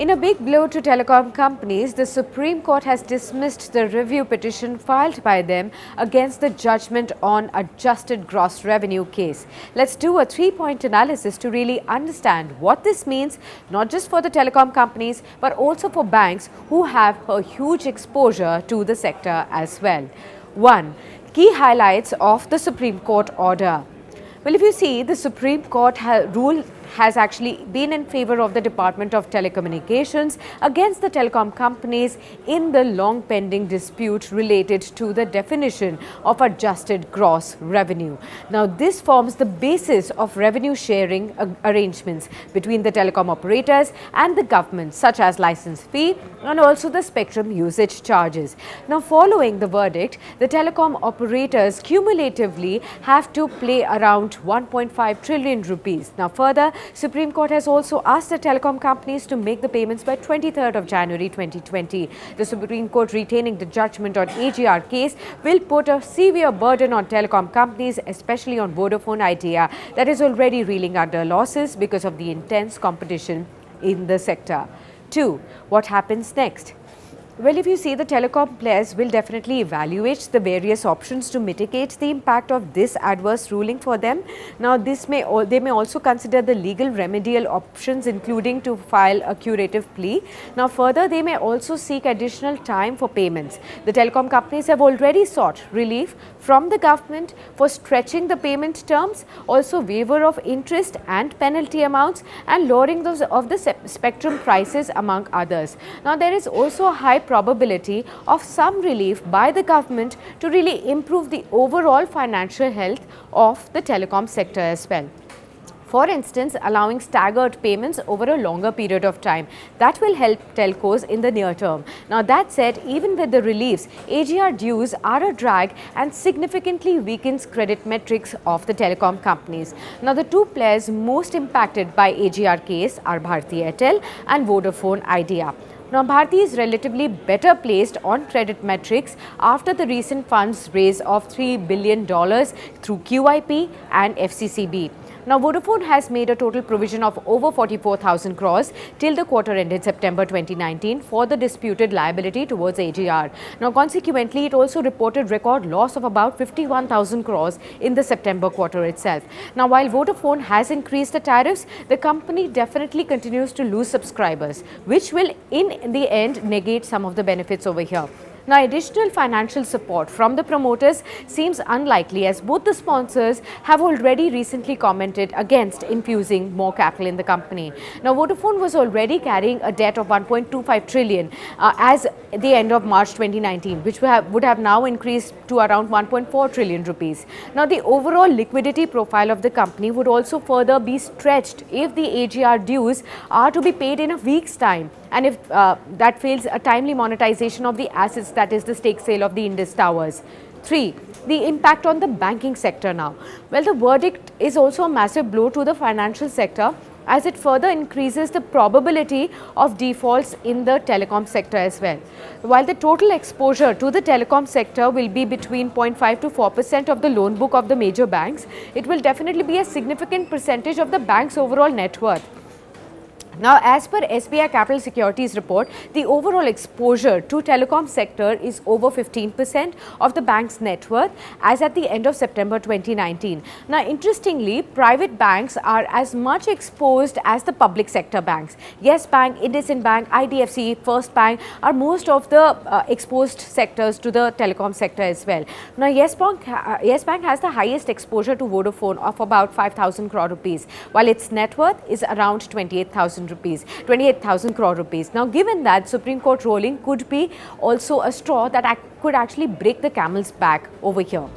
In a big blow to telecom companies, the Supreme Court has dismissed the review petition filed by them against the judgment on adjusted gross revenue case. Let's do a three-point analysis to really understand what this means, not just for the telecom companies, but also for banks who have a huge exposure to the sector as well. 1. Key highlights of the Supreme Court order. Well, if you see, the Supreme Court rule has actually been in favor of the Department of Telecommunications against the telecom companies in the long pending dispute related to the definition of adjusted gross revenue. Now, this forms the basis of revenue sharing arrangements between the telecom operators and the government, such as license fee and also the spectrum usage charges. Now, following the verdict, the telecom operators cumulatively have to pay around 1.5 trillion rupees. Now, further, Supreme Court has also asked the telecom companies to make the payments by 23rd of January 2020. The Supreme Court retaining the judgment on AGR case will put a severe burden on telecom companies, especially on Vodafone Idea, that is already reeling under losses because of the intense competition in the sector. 2. What happens next? Well, if you see, the telecom players will definitely evaluate the various options to mitigate the impact of this adverse ruling for them. Now, they may also consider the legal remedial options, including to file a curative plea. Now, further, they may also seek additional time for payments. The telecom companies have already sought relief from the government for stretching the payment terms, also waiver of interest and penalty amounts, and lowering those of the spectrum prices, among others. Now, there is also a high probability of some relief by the government to really improve the overall financial health of the telecom sector as well. For instance, allowing staggered payments over a longer period of time. That will help telcos in the near term. Now, that said, even with the reliefs, AGR dues are a drag and significantly weakens credit metrics of the telecom companies. Now, the two players most impacted by AGR case are Bharti Airtel and Vodafone Idea. Now, Bharti is relatively better placed on credit metrics after the recent funds raise of $3 billion through QIP and FCCB. Now, Vodafone has made a total provision of over 44,000 crores till the quarter ended September 2019 for the disputed liability towards AGR. Now, consequently, it also reported record loss of about 51,000 crores in the September quarter itself. Now, while Vodafone has increased the tariffs, the company definitely continues to lose subscribers, which will in the end negate some of the benefits over here. Now, additional financial support from the promoters seems unlikely, as both the sponsors have already recently commented against infusing more capital in the company. Now, Vodafone was already carrying a debt of 1.25 trillion as the end of March 2019, which would have now increased to around 1.4 trillion rupees. Now, the overall liquidity profile of the company would also further be stretched if the AGR dues are to be paid in a week's time, and if that fails, a timely monetization of the assets, that is the stake sale of the Indus Towers. 3. The impact on the banking sector now. Well, the verdict is also a massive blow to the financial sector, as it further increases the probability of defaults in the telecom sector as well. While the total exposure to the telecom sector will be between 0.5 to 4% of the loan book of the major banks, it will definitely be a significant percentage of the bank's overall net worth. Now, as per SBI Capital Securities report, the overall exposure to telecom sector is over 15% of the bank's net worth as at the end of September 2019. Now, interestingly, private banks are as much exposed as the public sector banks. Yes Bank, IndusInd Bank, IDFC, First Bank are most of the exposed sectors to the telecom sector as well. Now, Yes Bank has the highest exposure to Vodafone of about 5,000 crore rupees, while its net worth is around 28,000 crore rupees. Now, given that, Supreme Court ruling could be also a straw that could actually break the camel's back over here.